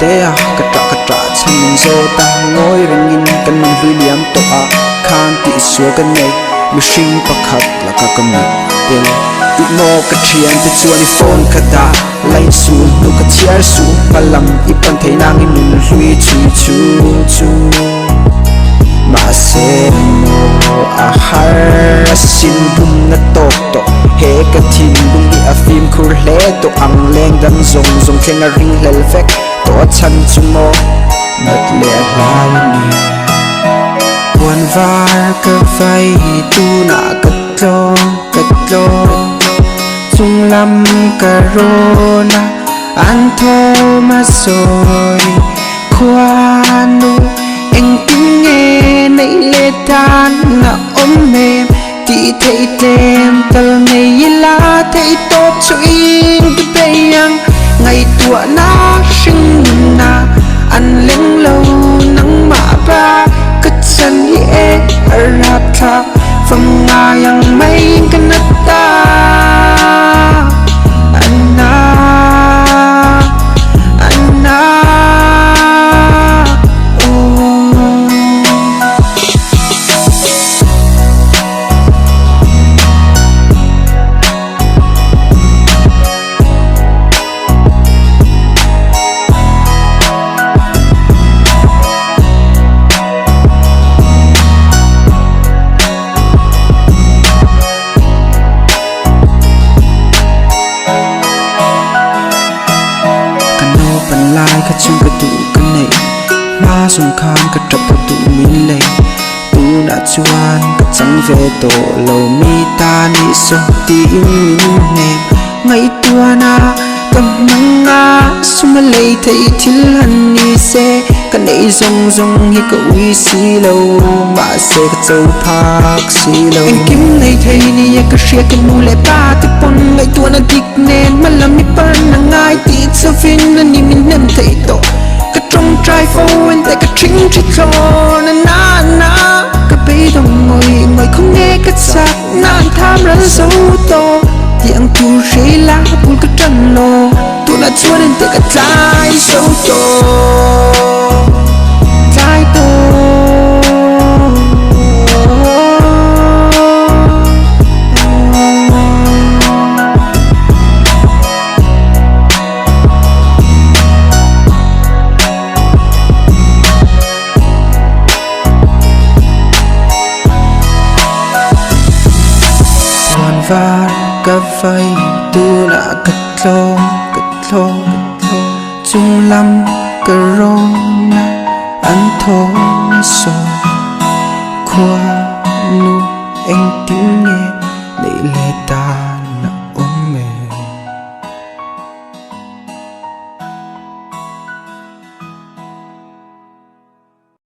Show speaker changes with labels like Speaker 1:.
Speaker 1: te a katra chan zo ta ngoi ringin kan man hui liam to a khan ti su kan nei mihring pakhat la ka kami tel tu no ka thian te chuan I phone ka da line su nu ka chiar su palam I pan thei nang in nun hlui chu ma se mo a har sin bum na tok to he ka thin bum I a phim khur hle to ang leng dang zong thleng a ring hlel vek to chan chu mo mat le hlai ni wan var ka vai tu na ka tlo chung lam ka rona an tho ma soi khoanu anh tiếng nghe nãy lê tan na ôm mềm tí thấy tem tờ ngày lá thấy tốt cho in cái bayang ngày tua na sinh na ăn lên lâu nắng mạ ba cất chân ye rap tha phong nga yang mấy cái nát ta lai ka chung ka tu ka nei ma sum khan ka trap ka tu min lei tu na chuan ka chang ve to lo mi ta ni so ti min ne ngai tua na ka manga sum lei thei thil han ni se ka nei zong hi ka ui si lo ma se ka chau phak si lo en kim nei thei ni ka shia ka nu le pa ti pon ngai tua na dik nen ma lam mi pan na ngai ti so fin na ni min nem thei to ka trong trai fo en te ka ching chi thlo na ka pe dong ngồi không nghe ka sak nan tham ran so to tiếng tu rê la bul ka trăn lo tu na chuan en te ka trai so to var ka vai tu na ka tlo chung lam ka rona an tho so khoa nu anh tiếng nghe để lệ ta